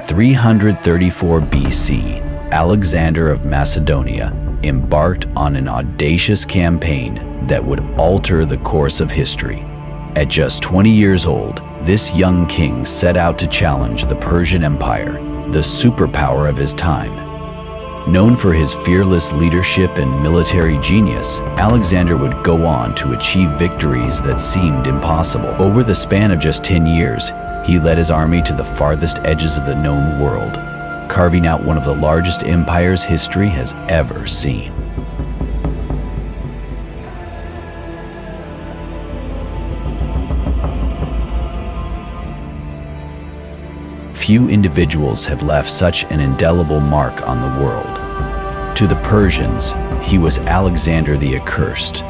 334 BC, Alexander of Macedonia embarked on an audacious campaign that would alter the course of history. At just 20 years old, this young king set out to challenge the Persian Empire, the superpower of his time. Known for his fearless leadership and military genius, Alexander would go on to achieve victories that seemed impossible. Over the span of just 10 years, he led his army to the farthest edges of the known world, carving out one of the largest empires history has ever seen. Few individuals have left such an indelible mark on the world. To the Persians, he was Alexander the Accursed,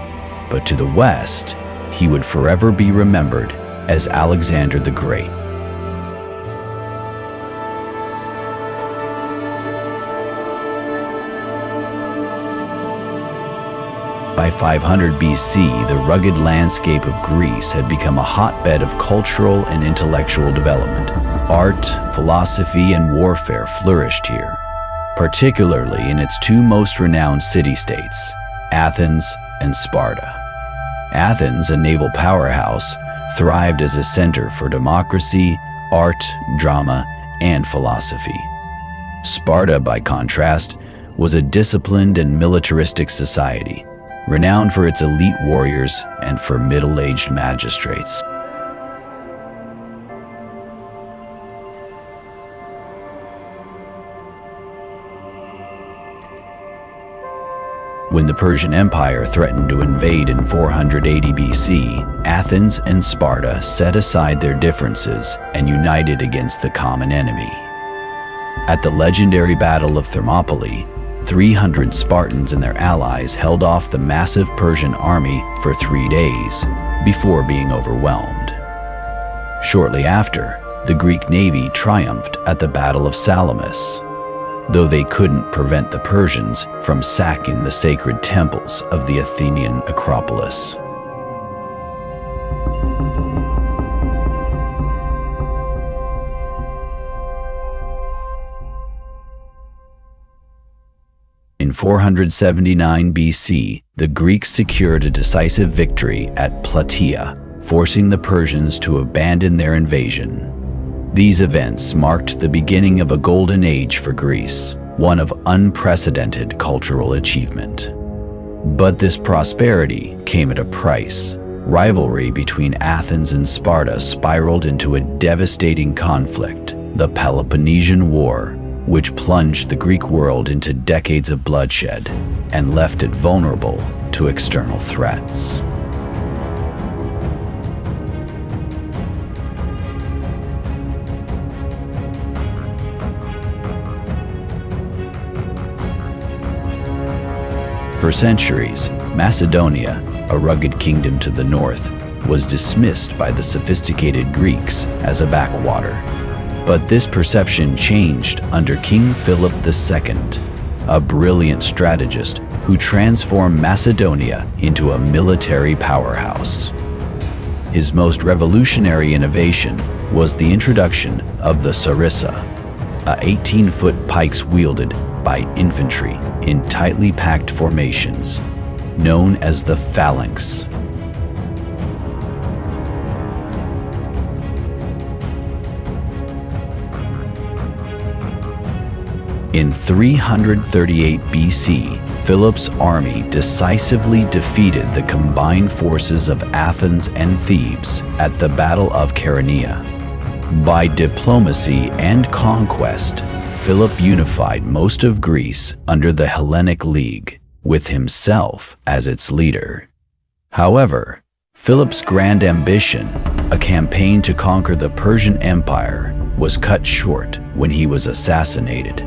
but to the West, he would forever be remembered as Alexander the Great. By 500 BC, the rugged landscape of Greece had become a hotbed of cultural and intellectual development. Art, philosophy, and warfare flourished here, particularly in its two most renowned city-states, Athens and Sparta. Athens, a naval powerhouse, thrived as a center for democracy, art, drama, and philosophy. Sparta, by contrast, was a disciplined and militaristic society, renowned for its elite warriors and for middle-aged magistrates. When the Persian Empire threatened to invade in 480 BC, Athens and Sparta set aside their differences and united against the common enemy. At the legendary Battle of Thermopylae, 300 Spartans and their allies held off the massive Persian army for 3 days before being overwhelmed. Shortly after, the Greek navy triumphed at the Battle of Salamis, though they couldn't prevent the Persians from sacking the sacred temples of the Athenian Acropolis. In 479 BC, the Greeks secured a decisive victory at Plataea, forcing the Persians to abandon their invasion. These events marked the beginning of a golden age for Greece, one of unprecedented cultural achievement. But this prosperity came at a price. Rivalry between Athens and Sparta spiraled into a devastating conflict, the Peloponnesian War, which plunged the Greek world into decades of bloodshed and left it vulnerable to external threats. For centuries, Macedonia, a rugged kingdom to the north, was dismissed by the sophisticated Greeks as a backwater. But this perception changed under King Philip II, a brilliant strategist who transformed Macedonia into a military powerhouse. His most revolutionary innovation was the introduction of the sarissa, a 18-foot pikes wielded by infantry in tightly packed formations, known as the phalanx. In 338 BC, Philip's army decisively defeated the combined forces of Athens and Thebes at the Battle of Chaeronea. By diplomacy and conquest, Philip unified most of Greece under the Hellenic League, with himself as its leader. However, Philip's grand ambition, a campaign to conquer the Persian Empire, was cut short when he was assassinated.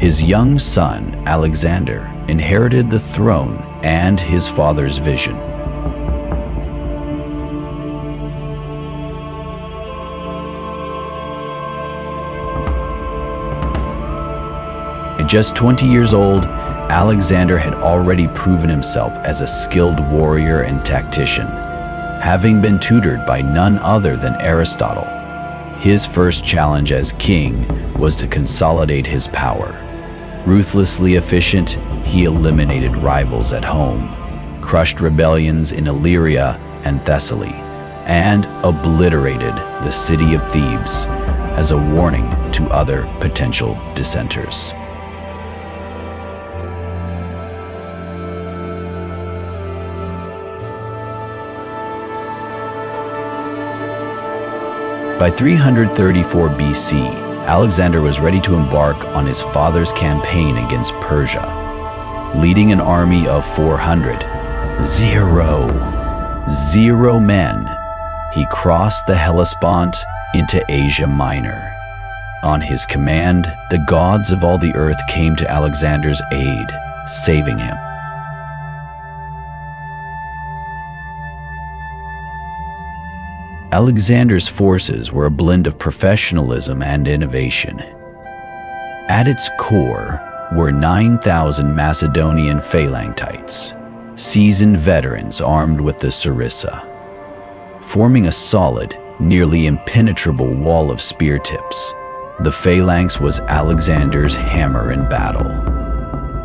His young son, Alexander, inherited the throne and his father's vision. At just 20 years old, Alexander had already proven himself as a skilled warrior and tactician. Having been tutored by none other than Aristotle, His first challenge as king was to consolidate his power. Ruthlessly efficient, he eliminated rivals at home, crushed rebellions in Illyria and Thessaly, and obliterated the city of Thebes as a warning to other potential dissenters. By 334 BC, Alexander was ready to embark on his father's campaign against Persia. Leading an army of 400, zero men, he crossed the Hellespont into Asia Minor. On his command, the gods of all the earth came to Alexander's aid, saving him. Alexander's forces were a blend of professionalism and innovation. At its core were 9,000 Macedonian phalangites, seasoned veterans armed with the sarissa, forming a solid, nearly impenetrable wall of spear tips. The phalanx was Alexander's hammer in battle.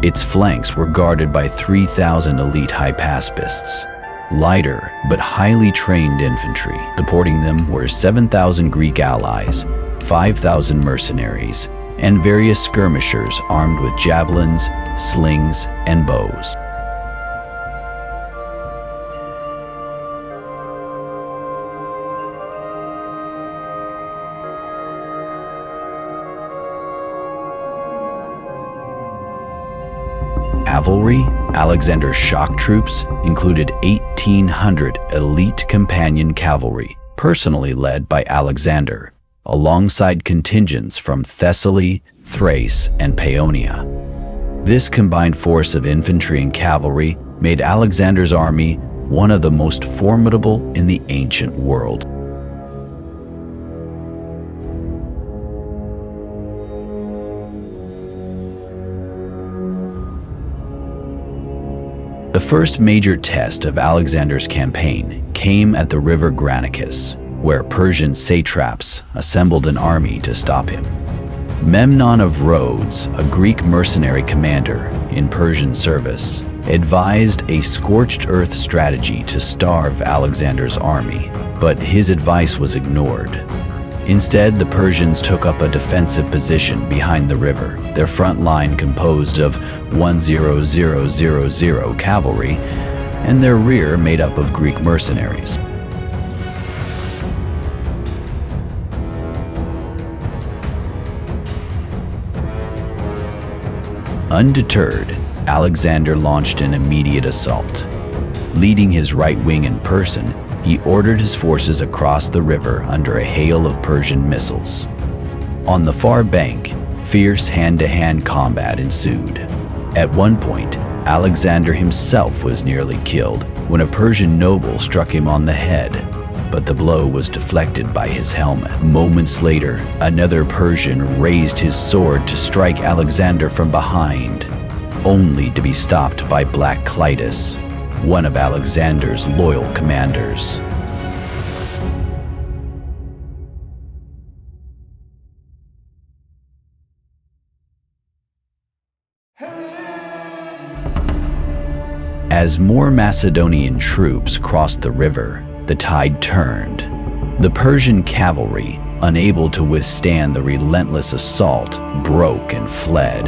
Its flanks were guarded by 3,000 elite hypaspists, lighter but highly trained infantry. Supporting them were 7,000 Greek allies, 5,000 mercenaries, and various skirmishers armed with javelins, slings, and bows. Cavalry, Alexander's shock troops included 1,800 elite companion cavalry, personally led by Alexander, alongside contingents from Thessaly, Thrace, and Paeonia. This combined force of infantry and cavalry made Alexander's army one of the most formidable in the ancient world. The first major test of Alexander's campaign came at the river Granicus, where Persian satraps assembled an army to stop him. Memnon of Rhodes, a Greek mercenary commander in Persian service, advised a scorched earth strategy to starve Alexander's army, but his advice was ignored. Instead, the Persians took up a defensive position behind the river, their front line composed of 1,000 cavalry, and their rear made up of Greek mercenaries. Undeterred, Alexander launched an immediate assault. Leading his right wing in person, he ordered his forces across the river under a hail of Persian missiles. On the far bank, fierce hand-to-hand combat ensued. At one point, Alexander himself was nearly killed when a Persian noble struck him on the head, but the blow was deflected by his helmet. Moments later, another Persian raised his sword to strike Alexander from behind, only to be stopped by Black Clitus, one of Alexander's loyal commanders. As more Macedonian troops crossed the river, the tide turned. The Persian cavalry, unable to withstand the relentless assault, broke and fled.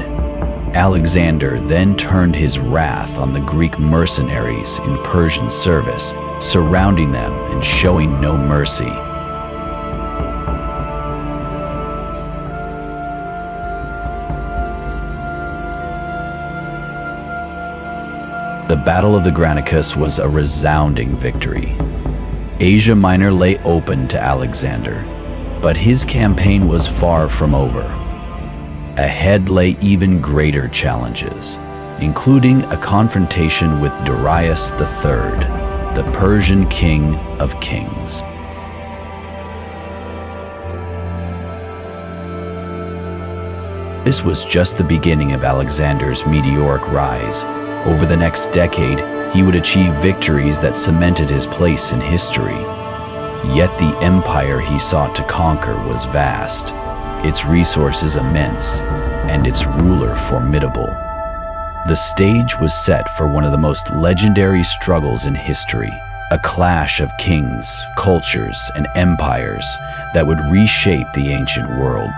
Alexander then turned his wrath on the Greek mercenaries in Persian service, surrounding them and showing no mercy. The Battle of the Granicus was a resounding victory. Asia Minor lay open to Alexander, but his campaign was far from over. Ahead lay even greater challenges, including a confrontation with Darius III, the Persian king of kings. This was just the beginning of Alexander's meteoric rise. Over the next decade, he would achieve victories that cemented his place in history. Yet the empire he sought to conquer was vast, its resources immense, and its ruler formidable. The stage was set for one of the most legendary struggles in history, a clash of kings, cultures, and empires that would reshape the ancient world.